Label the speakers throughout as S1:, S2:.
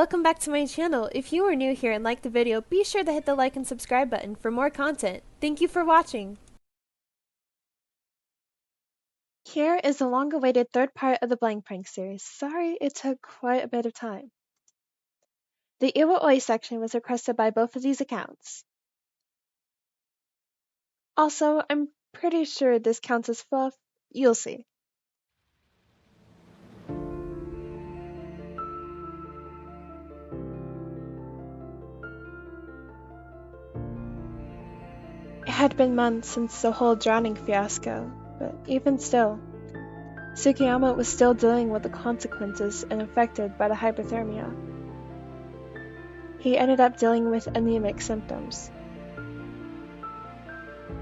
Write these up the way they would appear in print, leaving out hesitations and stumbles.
S1: welcome back to my channel. If you are new here and like the video, be sure to hit the like and subscribe button for more content. Thank you for watching. Here is the long-awaited third part of the Blank Prank series. Sorry it took quite a bit of time. The IwaOi section was requested by both of these accounts. Also, I'm pretty sure this counts as Fluff. You'll see. It had been months since the whole drowning fiasco, but even still, TsukiYama was still dealing with the consequences and affected by the hypothermia. He ended up dealing with anemic symptoms.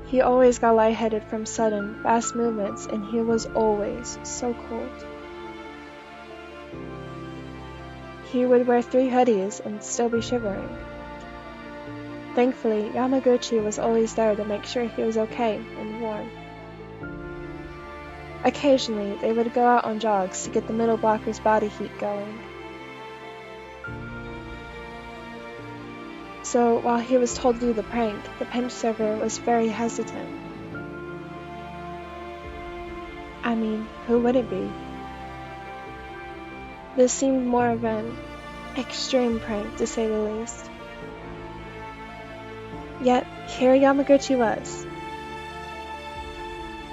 S1: He always got lightheaded from sudden, fast movements, and he was always so cold. He would wear 3 hoodies and still be shivering. Thankfully, Yamaguchi was always there to make sure he was okay and warm. Occasionally, they would go out on jogs to get the middle blocker's body heat going. So, while he was told to do the prank, the pinch server was very hesitant. I mean, who would it be? This seemed more of an extreme prank, to say the least. Yet, here Yamaguchi was,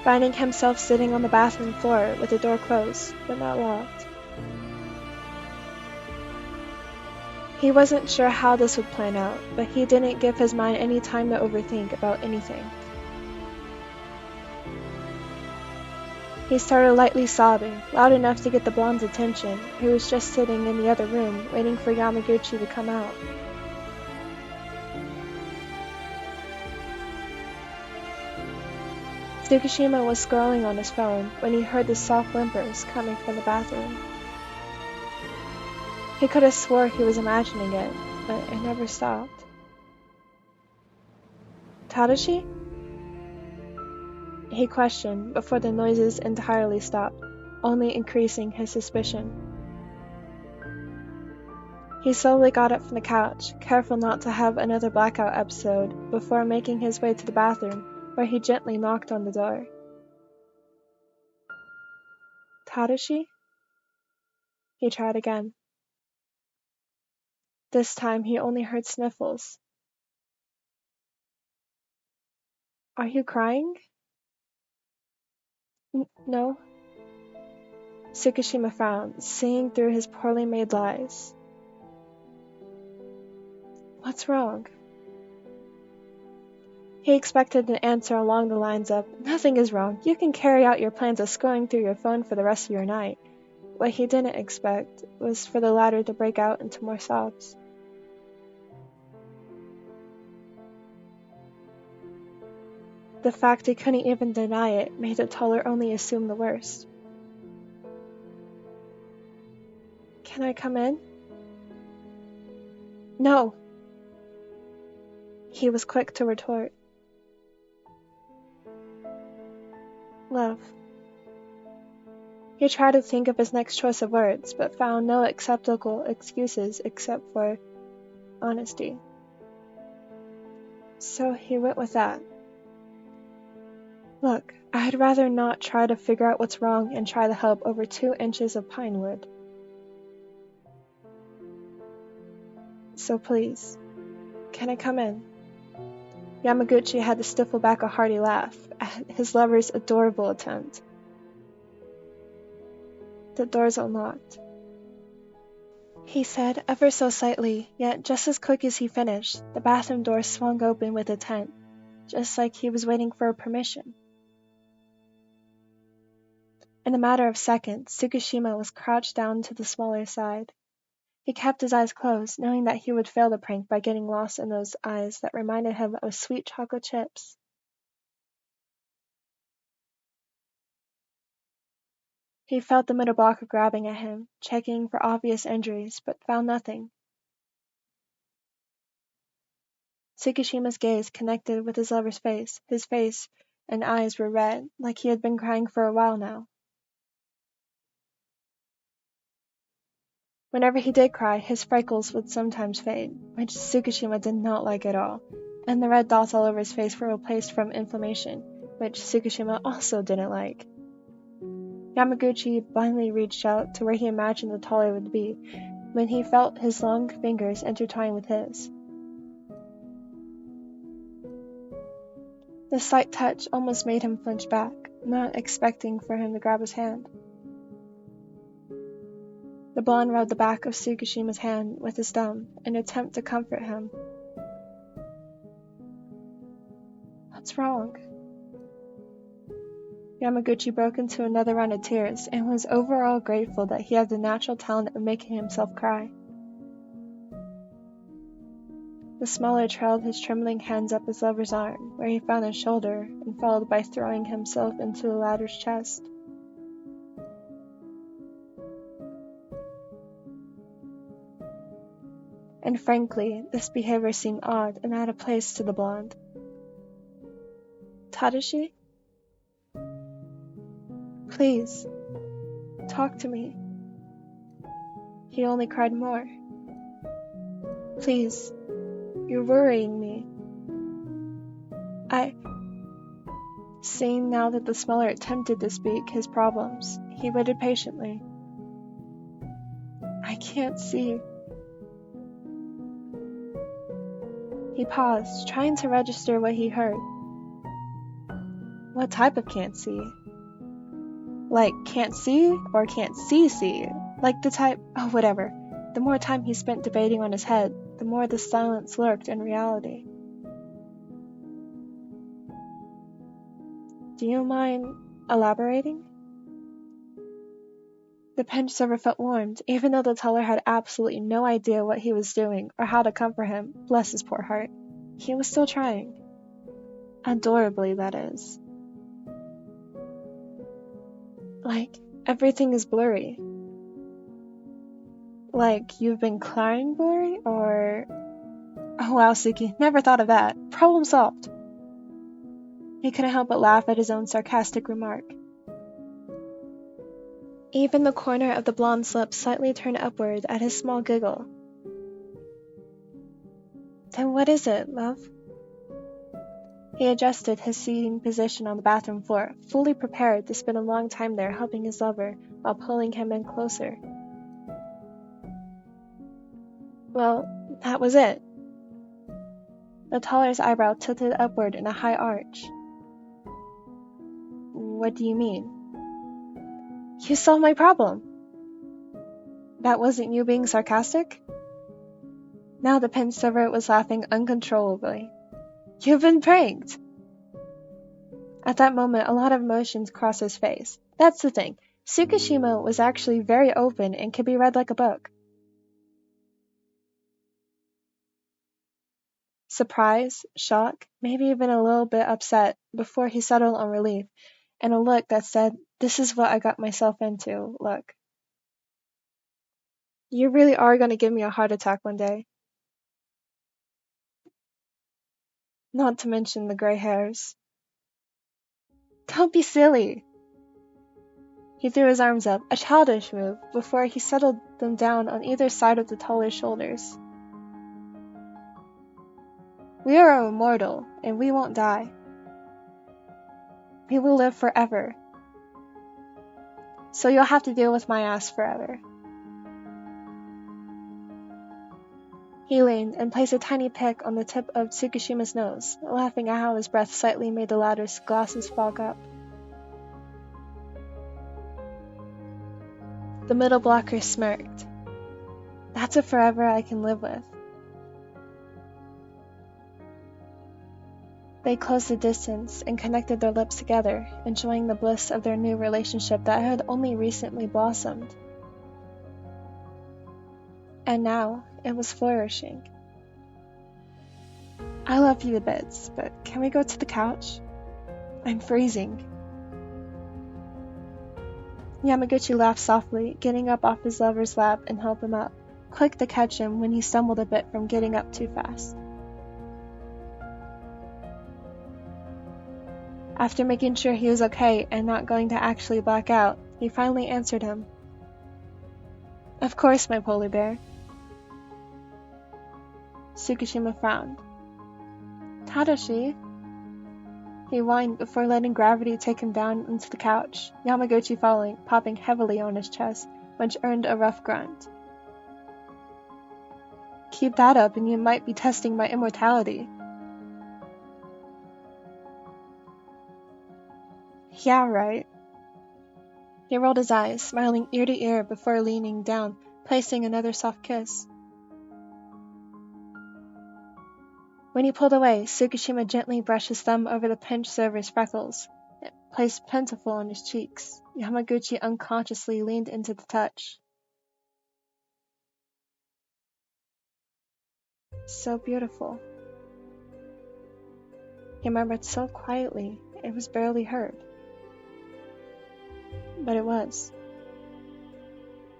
S1: finding himself sitting on the bathroom floor with the door closed, but not locked. He wasn't sure how this would plan out, but he didn't give his mind any time to overthink about anything. He started lightly sobbing, loud enough to get the blonde's attention, who was just sitting in the other room, waiting for Yamaguchi to come out. Tsukishima was scrolling on his phone when he heard the soft whimpers coming from the bathroom. He could have swore he was imagining it, but it never stopped. Tadashi? He questioned before the noises entirely stopped, only increasing his suspicion. He slowly got up from the couch, careful not to have another blackout episode, before making his way to the bathroom, where he gently knocked on the door. Tadashi? He tried again. This time he only heard sniffles. Are you crying? No. Tsukishima frowned, seeing through his poorly made lies. What's wrong? He expected an answer along the lines of, nothing is wrong, you can carry out your plans of scrolling through your phone for the rest of your night. What he didn't expect was for the latter to break out into more sobs. The fact he couldn't even deny it made the teller only assume the worst. Can I come in? No! He was quick to retort. Love. He tried to think of his next choice of words, but found no acceptable excuses except for honesty. So he went with that. Look, I'd rather not try to figure out what's wrong and try to help over 2 inches of pine wood. So please, can I come in? Yamaguchi had to stifle back a hearty laugh at his lover's adorable attempt. The door's unlocked, he said ever so slightly, yet just as quick as he finished, the bathroom door swung open with intent, just like he was waiting for permission. In a matter of seconds, Tsukishima was crouched down to the smaller side. He kept his eyes closed, knowing that he would fail the prank by getting lost in those eyes that reminded him of sweet chocolate chips. He felt the middle blocker grabbing at him, checking for obvious injuries, but found nothing. Tsukishima's gaze connected with his lover's face. His face and eyes were red, like he had been crying for a while now. Whenever he did cry, his freckles would sometimes fade, which TsukiYama did not like at all, and the red dots all over his face were replaced from inflammation, which TsukiYama also didn't like. Yamaguchi blindly reached out to where he imagined the toddler would be when he felt his long fingers intertwine with his. The slight touch almost made him flinch back, not expecting for him to grab his hand. The blonde rubbed the back of TsukiYama's hand with his thumb in an attempt to comfort him. What's wrong? Yamaguchi broke into another round of tears and was overall grateful that he had the natural talent of making himself cry. The smaller trailed his trembling hands up his lover's arm, where he found his shoulder, and followed by throwing himself into the latter's chest. And frankly, this behavior seemed odd and out of place to the blonde. Tadashi? Please, talk to me. He only cried more. Please, you're worrying me. Seeing now that the smaller attempted to speak his problems, he waited patiently. I can't see. He paused, trying to register what he heard. What type of can't see? Like can't see or can't see? Like the type, oh whatever. The more time he spent debating on his head, the more the silence lurked in reality. Do you mind elaborating? The pinch server felt warmed, even though the teller had absolutely no idea what he was doing or how to comfort him. Bless his poor heart. He was still trying. Adorably, that is. Like, everything is blurry. Like, you've been crying blurry, or... Oh wow, Suki, never thought of that. Problem solved. He couldn't help but laugh at his own sarcastic remark. Even the corner of the blonde's lips slightly turned upward at his small giggle. Then what is it, love? He adjusted his seating position on the bathroom floor, fully prepared to spend a long time there helping his lover while pulling him in closer. Well, that was it. The taller's eyebrow tilted upward in a high arch. What do you mean? You solved my problem. That wasn't you being sarcastic? Now the pinch server was laughing uncontrollably. You've been pranked! At that moment, a lot of emotions crossed his face. That's the thing. TsukiYama was actually very open and could be read like a book. Surprise, shock, maybe even a little bit upset before he settled on relief, and a look that said, this is what I got myself into, look. You really are going to give me a heart attack one day. Not to mention the gray hairs. Don't be silly. He threw his arms up, a childish move, before he settled them down on either side of the taller's shoulders. We are immortal, and we won't die. We will live forever. So you'll have to deal with my ass forever. He leaned and placed a tiny peck on the tip of TsukiYama's nose, laughing at how his breath slightly made the latter's glasses fog up. The middle blocker smirked. That's a forever I can live with. They closed the distance and connected their lips together, enjoying the bliss of their new relationship that had only recently blossomed. And now, it was flourishing. I love you to bits, but can we go to the couch? I'm freezing. Yamaguchi laughed softly, getting up off his lover's lap and helped him up, quick to catch him when he stumbled a bit from getting up too fast. After making sure he was okay and not going to actually black out, he finally answered him. Of course, my polar bear. Tsukishima frowned. Tadashi? He whined before letting gravity take him down into the couch, Yamaguchi following, popping heavily on his chest, which earned a rough grunt. Keep that up and you might be testing my immortality. Yeah, right. He rolled his eyes, smiling ear to ear before leaning down, placing another soft kiss. When he pulled away, Tsukishima gently brushed his thumb over the pinched silver's freckles, placed plentiful on his cheeks. Yamaguchi unconsciously leaned into the touch. So beautiful. He murmured so quietly, it was barely heard. But it was.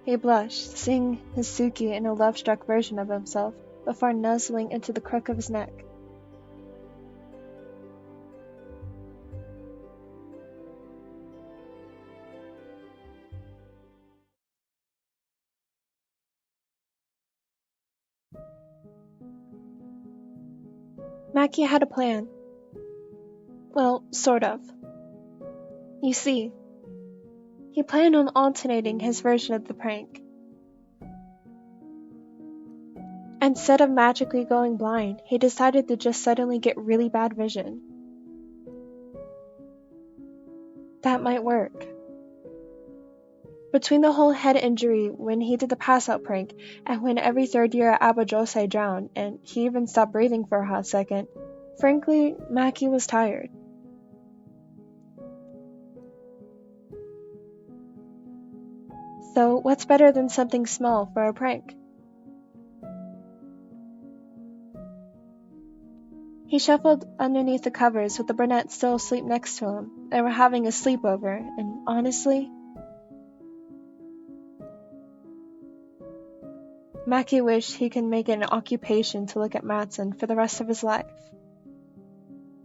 S1: He blushed, seeing his Suki in a love-struck version of himself, before nuzzling into the crook of his neck. Maki had a plan. Well, sort of. You see, he planned on alternating his version of the prank. Instead of magically going blind, he decided to just suddenly get really bad vision. That might work. Between the whole head injury when he did the pass-out prank, and when every third year at Abajose drowned, and he even stopped breathing for a hot second, frankly, Maki was tired. So what's better than something small for a prank? He shuffled underneath the covers with the brunette still asleep next to him. They were having a sleepover, and honestly, Maki wished he could make it an occupation to look at Matsun for the rest of his life.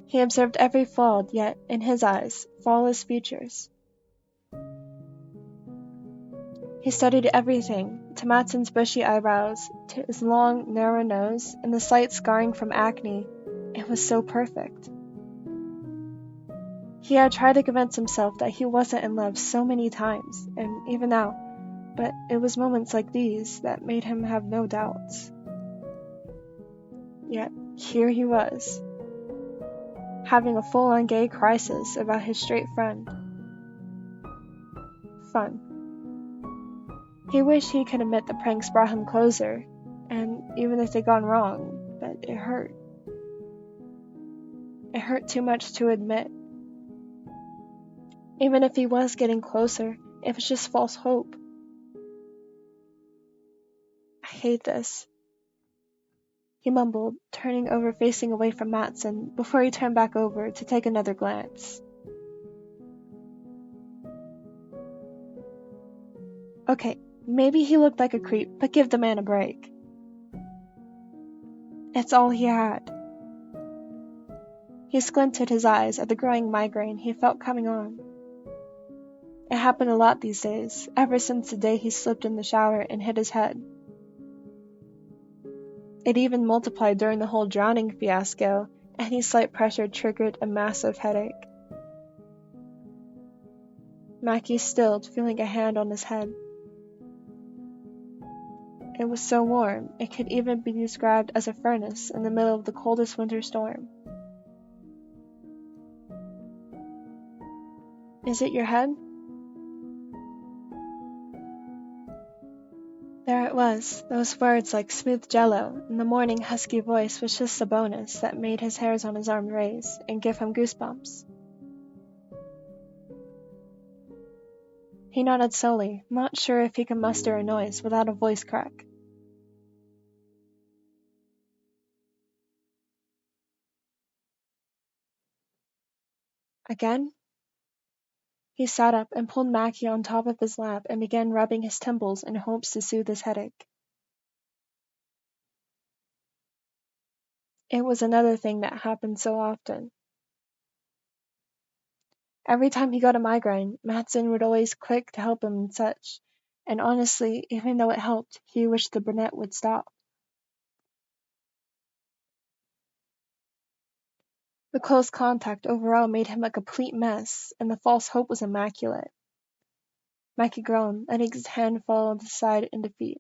S1: He observed every flawed, yet, in his eyes, flawless features. He studied everything, to Matsun's bushy eyebrows, to his long, narrow nose, and the slight scarring from acne. It was so perfect. He had tried to convince himself that he wasn't in love so many times, and even now, but it was moments like these that made him have no doubts. Yet, here he was, having a full-on gay crisis about his straight friend. Fun. He wished he could admit the pranks brought him closer, and even if they'd gone wrong, but it hurt. It hurt too much to admit. Even if he was getting closer, it was just false hope. I hate this, he mumbled, turning over facing away from Matsun before he turned back over to take another glance. Okay, maybe he looked like a creep, but give the man a break. It's all he had. He squinted his eyes at the growing migraine he felt coming on. It happened a lot these days, ever since the day he slipped in the shower and hit his head. It even multiplied during the whole drowning fiasco. Any slight pressure triggered a massive headache. Maki stilled, feeling a hand on his head. It was so warm, it could even be described as a furnace in the middle of the coldest winter storm. Is it your head? There it was, those words like smooth jello, and the morning husky voice was just a bonus that made his hairs on his arm raise and give him goosebumps. He nodded slowly, not sure if he could muster a noise without a voice crack. Again? He sat up and pulled Maki on top of his lap and began rubbing his temples in hopes to soothe his headache. It was another thing that happened so often. Every time he got a migraine, Matsun would always click to help him and such, And honestly, even though it helped, he wished the brunette would stop. The close contact overall made him a complete mess, and the false hope was immaculate. Maki groaned, letting his hand fall on the side in defeat.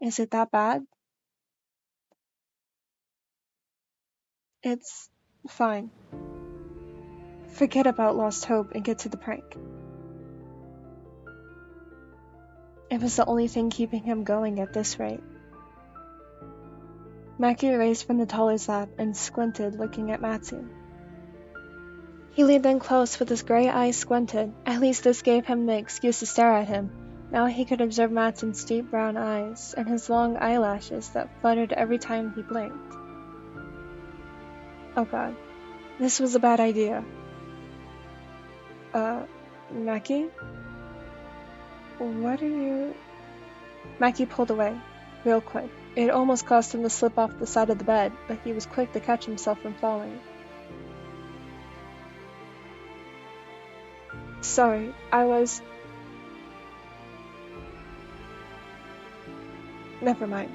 S1: Is it that bad? It's fine. Forget about lost hope and get to the prank. It was the only thing keeping him going at this rate. Maki raised from the toller's lap and squinted, looking at Matsu. He leaned in close with his gray eyes squinted. At least this gave him the excuse to stare at him. Now he could observe Matsun's deep brown eyes and his long eyelashes that fluttered every time he blinked. Oh god. This was a bad idea. Maki? What are you... Maki pulled away, real quick. It almost caused him to slip off the side of the bed, but he was quick to catch himself from falling. Sorry, I was... Never mind.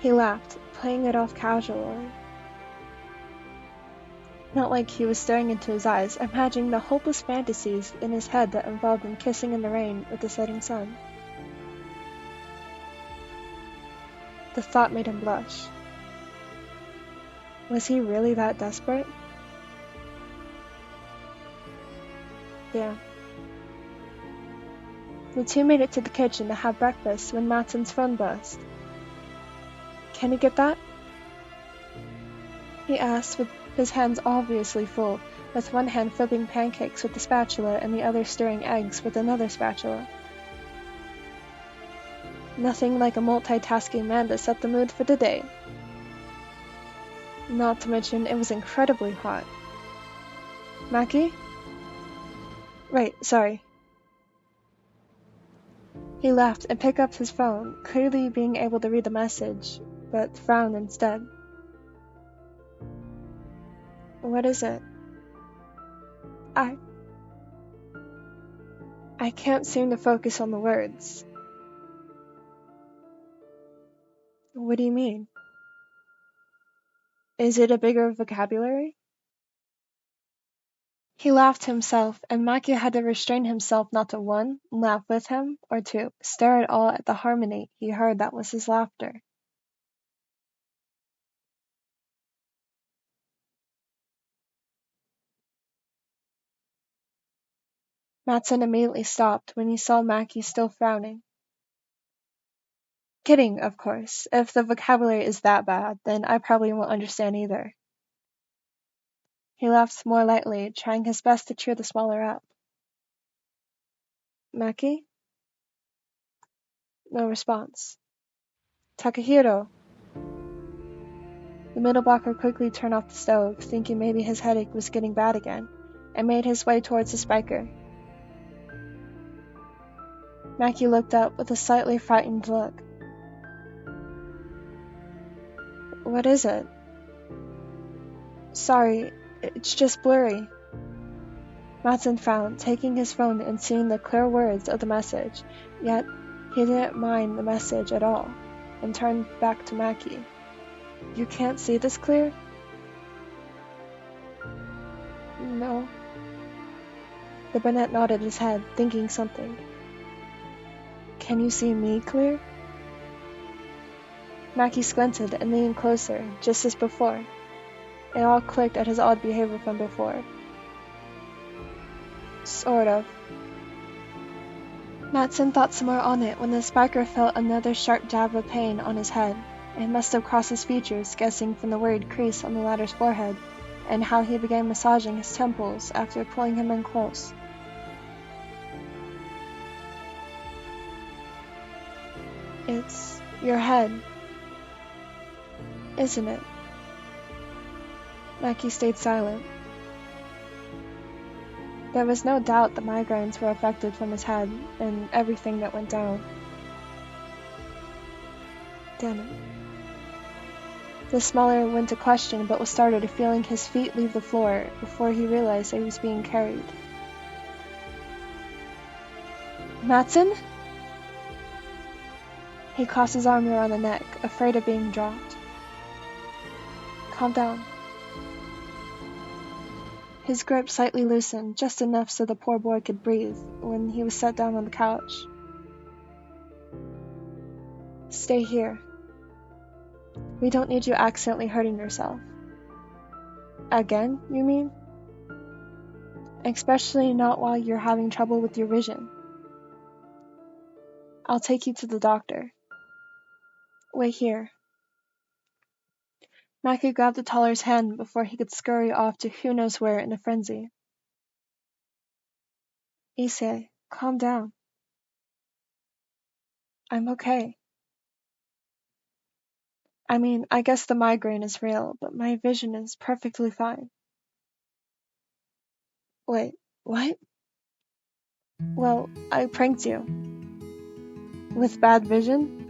S1: He laughed, playing it off casually. Not like he was staring into his eyes, imagining the hopeless fantasies in his head that involved him kissing in the rain with the setting sun. The thought made him blush. Was he really that desperate? Yeah. The two made it to the kitchen to have breakfast when Matsun's phone buzzed. Can you get that? He asked, with his hands obviously full, with one hand flipping pancakes with the spatula and the other stirring eggs with another spatula. Nothing like a multitasking man to set the mood for the day. Not to mention, it was incredibly hot. Maki? Right, sorry. He laughed and picked up his phone, clearly being able to read the message, but frowned instead. What is it? I can't seem to focus on the words. What do you mean? Is it a bigger vocabulary? He laughed to himself, and Maki had to restrain himself not to 1, laugh with him, or 2, stare at all at the harmony he heard that was his laughter. Matsun immediately stopped when he saw Maki still frowning. Kidding, of course. If the vocabulary is that bad, then I probably won't understand either. He laughed more lightly, trying his best to cheer the smaller up. Maki? No response. Takahiro! The middle blocker quickly turned off the stove, thinking maybe his headache was getting bad again, and made his way towards the spiker. Maki looked up with a slightly frightened look. What is it? Sorry, it's just blurry. Matsun frowned, taking his phone and seeing the clear words of the message, yet he didn't mind the message at all, and turned back to Maki. You can't see this clear? No. The brunette nodded his head, thinking something. Can you see me clear? Maki squinted and leaned closer, just as before. It all clicked at his odd behavior from before. Sort of. Matsun thought some more on it when the spiker felt another sharp jab of pain on his head. It must have crossed his features, guessing from the worried crease on the latter's forehead, and how he began massaging his temples after pulling him in close. It's your head, isn't it? Maki stayed silent. There was no doubt the migraines were affected from his head and everything that went down. Damn it. The smaller went to question but was startled feeling his feet leave the floor before he realized that he was being carried. Matsun? He crossed his arm around the neck, afraid of being dropped. Calm down. His grip slightly loosened, just enough so the poor boy could breathe, when he was set down on the couch. Stay here. We don't need you accidentally hurting yourself. Again, you mean? Especially not while you're having trouble with your vision. I'll take you to the doctor. Wait here. Maki grabbed the toller's hand before he could scurry off to who knows where in a frenzy. Issei, calm down. I'm okay. I mean, I guess the migraine is real, but my vision is perfectly fine. Wait, what? Well, I pranked you. With bad vision?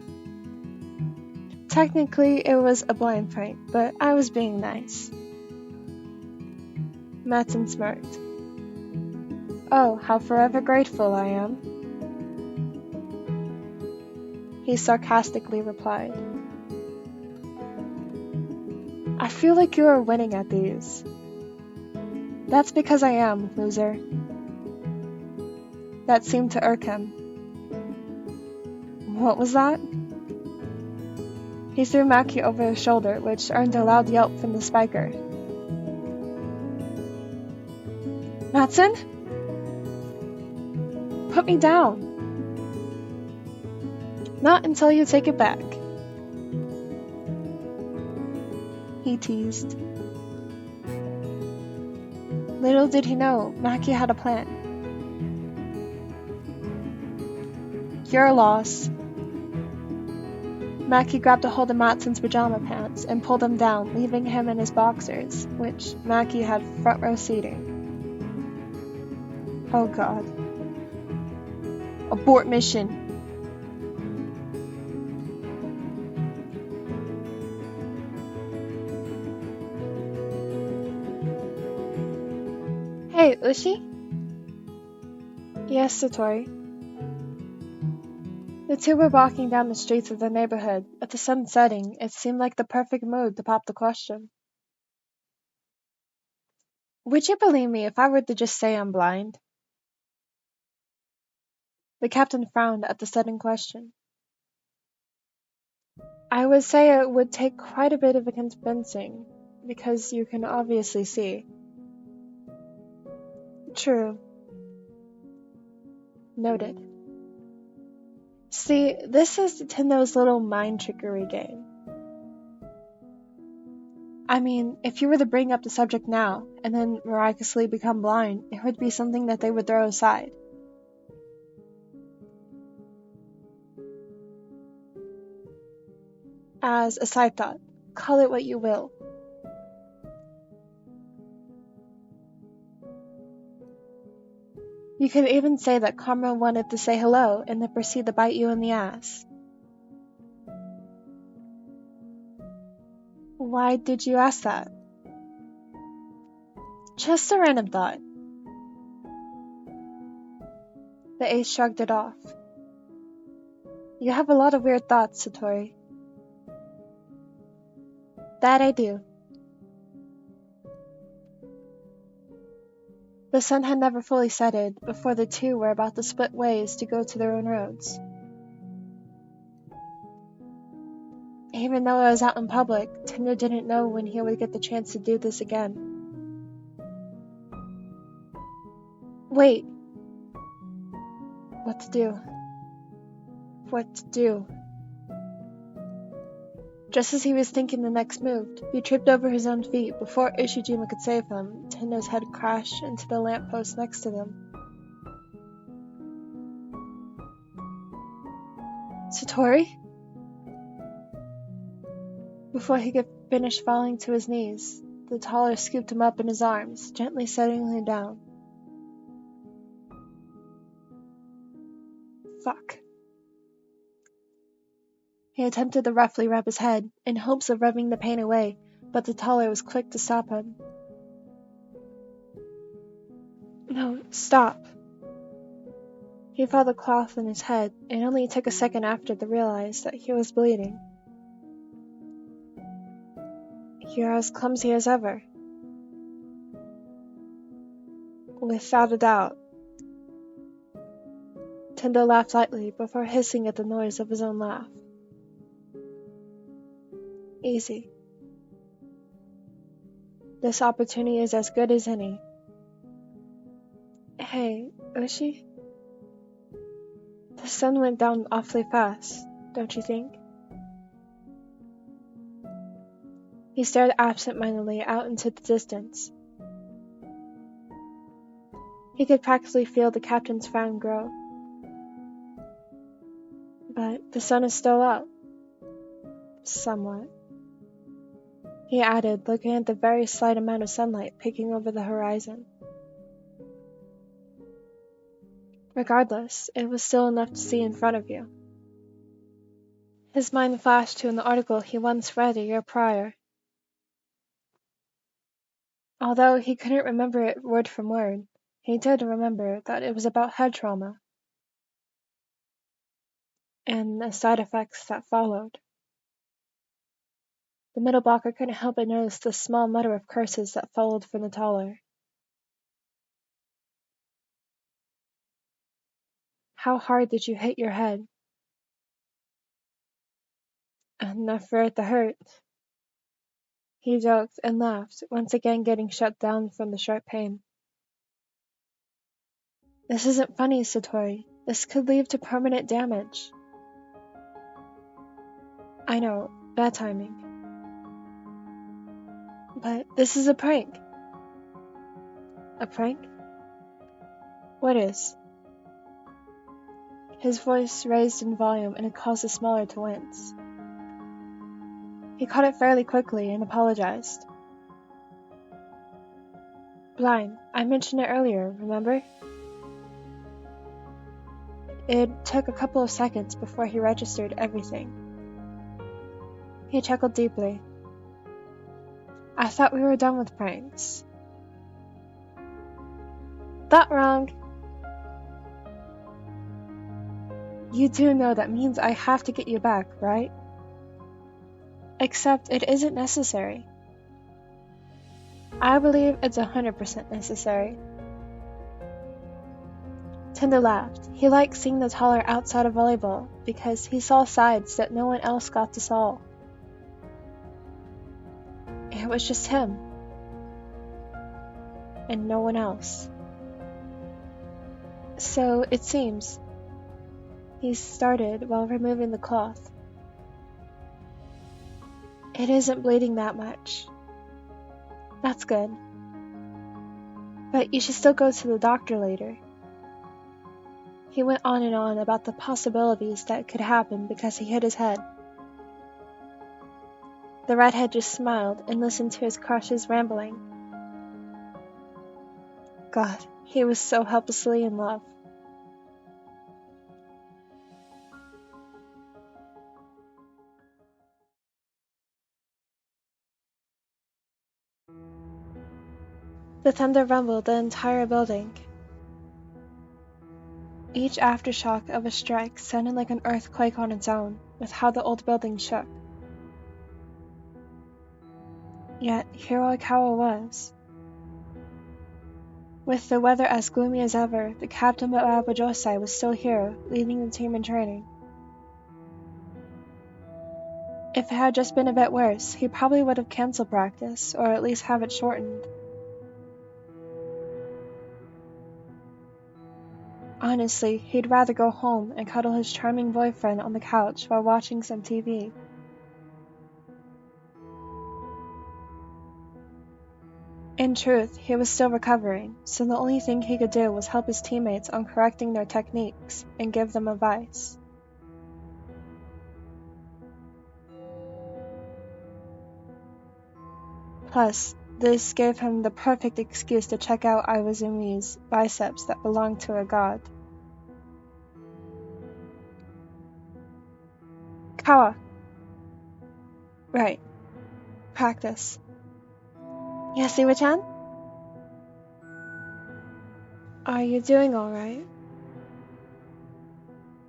S1: Technically, it was a blind prank, but I was being nice. Matsun smirked. Oh, how forever grateful I am. He sarcastically replied. I feel like you are winning at these. That's because I am, loser. That seemed to irk him. What was that? He threw Maki over his shoulder, which earned a loud yelp from the spiker. Matsun? Put me down. Not until you take it back. He teased. Little did he know, Maki had a plan. Your loss. Maki grabbed a hold of Matsun's pajama pants and pulled them down, leaving him in his boxers, which Maki had front row seating. Oh god. Abort mission. Hey, Ushi? Yes, Satori. The two were walking down the streets of the neighborhood. With the sun setting, it seemed like the perfect mood to pop the question. Would you believe me if I were to just say I'm blind? The captain frowned at the sudden question. I would say it would take quite a bit of a convincing, because you can obviously see. True. Noted. See, this is Tendo's little mind trickery game. I mean, if you were to bring up the subject now, and then miraculously become blind, it would be something that they would throw aside. As a side thought, call it what you will. You could even say that Karma wanted to say hello and then proceed to bite you in the ass. Why did you ask that? Just a random thought. The ace shrugged it off. You have a lot of weird thoughts, Satori. That I do. The sun had never fully settled before the two were about to split ways to go to their own roads. Even though I was out in public, Tendo didn't know when he would get the chance to do this again. Wait. What to do? What to do? Just as he was thinking the next move, he tripped over his own feet. Before Ushijima could save him, Tendo's head crashed into the lamppost next to them. Satori? Before he could finish falling to his knees, the taller scooped him up in his arms, gently setting him down. Fuck. He attempted to roughly rub his head, in hopes of rubbing the pain away, but the taller was quick to stop him. No, stop. He felt the cloth in his head, and only took a second after to realize that he was bleeding. You're as clumsy as ever. Without a doubt. Tendo laughed lightly before hissing at the noise of his own laugh. Easy. This opportunity is as good as any. Hey, Ushi? The sun went down awfully fast, don't you think? He stared absent-mindedly out into the distance. He could practically feel the captain's frown grow. But the sun is still up. Somewhat. He added, looking at the very slight amount of sunlight peeking over the horizon. Regardless, it was still enough to see in front of you. His mind flashed to an article he once read a year prior. Although he couldn't remember it word from word, he did remember that it was about head trauma and the side effects that followed. The middle blocker couldn't help but notice the small mutter of curses that followed from the taller. How hard did you hit your head? Enough for it to hurt. He joked and laughed, once again getting shut down from the sharp pain. This isn't funny, Satori. This could lead to permanent damage. I know, bad timing. But this is a prank. A prank? What is? His voice raised in volume and it caused the smaller to wince. He caught it fairly quickly and apologized. Blind, I mentioned it earlier, remember? It took a couple of seconds before he registered everything. He chuckled deeply. I thought we were done with pranks. That wrong. You do know that means I have to get you back, right? Except it isn't necessary. I believe it's 100% necessary. Tendo laughed. He liked seeing the taller outside of volleyball because he saw sides that no one else got to saw. It was just him. And no one else. So it seems. He started while removing the cloth. It isn't bleeding that much. That's good. But you should still go to the doctor later. He went on and on about the possibilities that could happen because he hit his head. The redhead just smiled and listened to his crush's rambling. God, he was so helplessly in love. The thunder rumbled the entire building. Each aftershock of a strike sounded like an earthquake on its own, with how the old building shook. Yet Hirokawa was. With the weather as gloomy as ever, the captain of Abajosai was still here, leading the team in training. If it had just been a bit worse, he probably would have cancelled practice, or at least have it shortened. Honestly, he'd rather go home and cuddle his charming boyfriend on the couch while watching some TV. In truth, he was still recovering, so the only thing he could do was help his teammates on correcting their techniques and give them advice. Plus, this gave him the perfect excuse to check out Iwazumi's biceps that belonged to a god. Kawa, Right. Practice. Yes, Iwa-chan? Are you doing alright?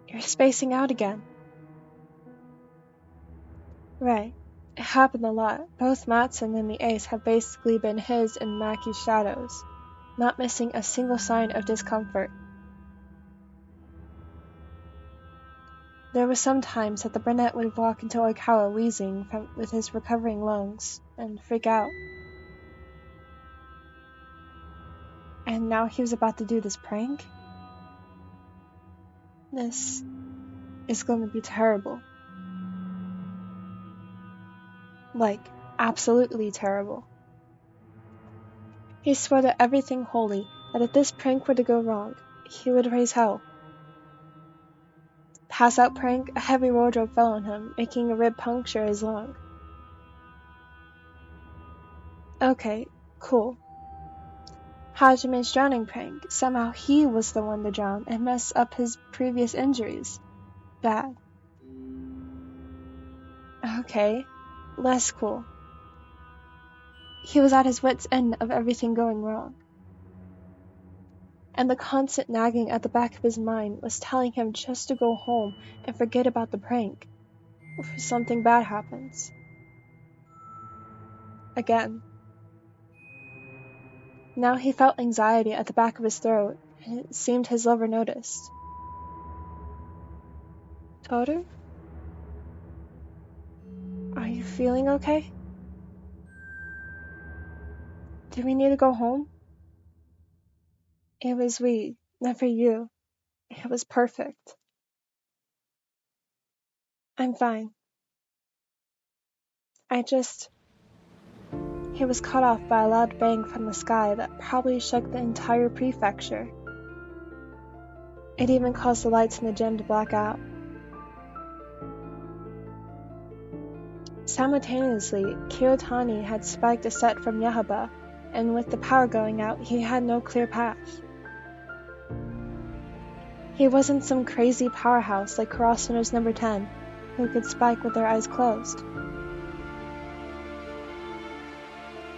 S1: You're spacing out again. Right. It happened a lot. Both Matsun and the ace have basically been his and Maki's shadows, not missing a single sign of discomfort. There were some times that the brunette would walk into Oikawa wheezing with his recovering lungs, and freak out. And now he was about to do this prank? This is going to be terrible. Like, absolutely terrible. He swore to everything holy that if this prank were to go wrong, he would raise hell. Pass out prank, a heavy wardrobe fell on him, making a rib puncture his lung. Okay, cool. Hajime's drowning prank. Somehow he was the one to drown and mess up his previous injuries. Bad. Okay, less cool. He was at his wit's end of everything going wrong. And the constant nagging at the back of his mind was telling him just to go home and forget about the prank, before something bad happens. Again. Now he felt anxiety at the back of his throat, and it seemed his lover noticed. Toru? Are you feeling okay? Do we need to go home? It was we, never you. It was perfect. I'm fine. He was cut off by a loud bang from the sky that probably shook the entire prefecture. It even caused the lights in the gym to black out. Simultaneously, Kiyotani had spiked a set from Yahaba, and with the power going out, he had no clear path. He wasn't some crazy powerhouse like Karasuno's number 10, who could spike with their eyes closed.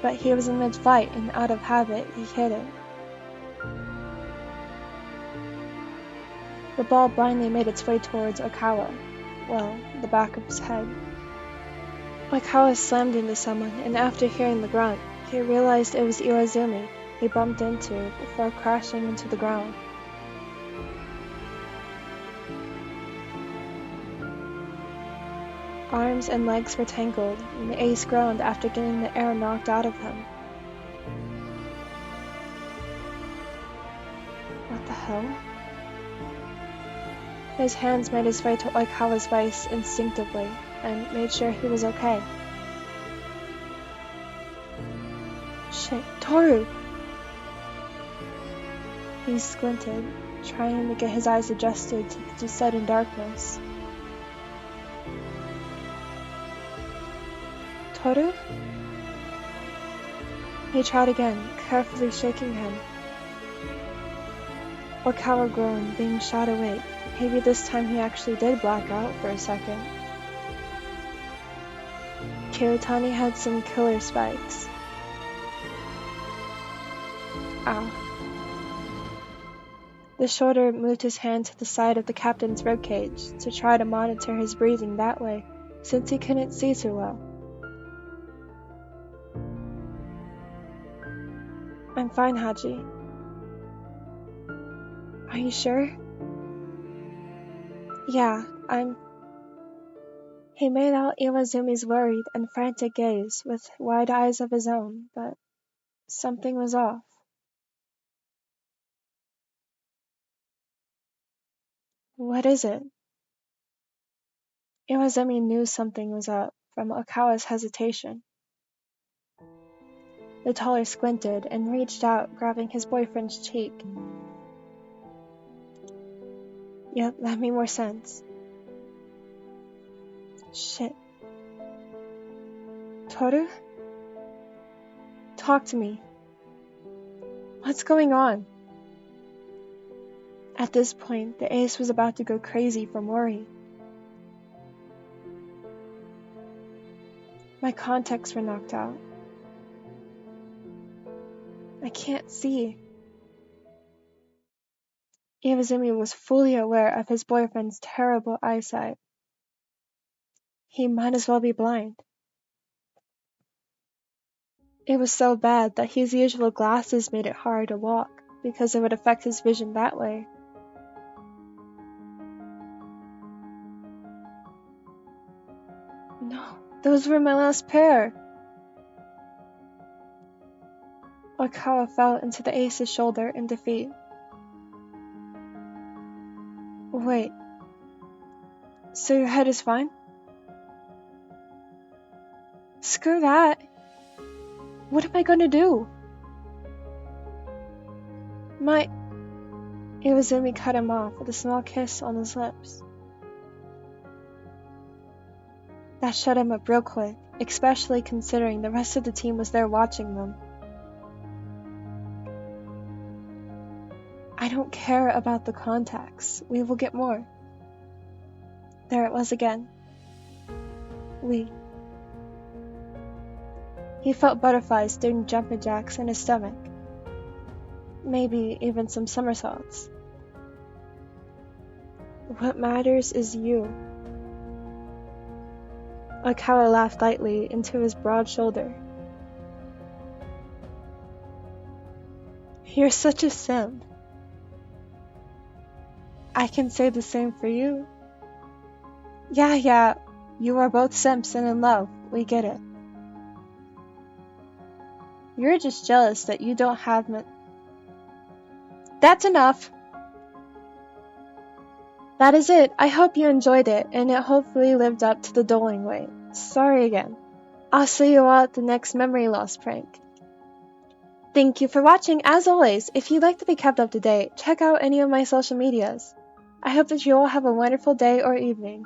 S1: But he was in mid-flight, and out of habit, he hit it. The ball blindly made its way towards Oikawa, the back of his head. Oikawa slammed into someone, and after hearing the grunt, he realized it was Iwazumi he bumped into before crashing into the ground. Arms and legs were tangled, and the ace groaned after getting the air knocked out of him. What the hell? His hands made his way to Oikawa's face instinctively, and made sure he was okay. Shit, Toru! He squinted, trying to get his eyes adjusted to the sudden darkness. Toru? He tried again, carefully shaking him. Oikawa groaned, being shot awake. Maybe this time he actually did black out for a second. Kiyotani had some killer spikes. Ow. The shoulder moved his hand to the side of the captain's ribcage to try to monitor his breathing that way, since he couldn't see too well. I'm fine, Haji. Are you sure? Yeah, He made out Iwazumi's worried and frantic gaze with wide eyes of his own, but something was off. What is it? Iwazumi knew something was up from Okawa's hesitation. The taller squinted and reached out, grabbing his boyfriend's cheek. Yep, that made more sense. Shit. Toru? Talk to me. What's going on? At this point, the ace was about to go crazy from worry. My contacts were knocked out. I can't see. Iwazumi was fully aware of his boyfriend's terrible eyesight. He might as well be blind. It was so bad that his usual glasses made it hard to walk, because it would affect his vision that way. No, those were my last pair. Oikawa fell into the ace's shoulder in defeat. Wait, so your head is fine? Screw that. What am I gonna do? Iwazumi cut him off with a small kiss on his lips. That shut him up real quick, especially considering the rest of the team was there watching them. I don't care about the contacts. We will get more. There it was again. He felt butterflies doing jumping jacks in his stomach. Maybe even some somersaults. What matters is you. Oikawa laughed lightly into his broad shoulder. You're such a simp. I can say the same for you. Yeah, you are both simps and in love, we get it. You're just jealous that you don't have That's enough! That is it. I hope you enjoyed it, and it hopefully lived up to the doling weight. Sorry again. I'll see you all at the next memory loss prank. Thank you for watching. As always, if you'd like to be kept up to date, check out any of my social medias. I hope that you all have a wonderful day or evening.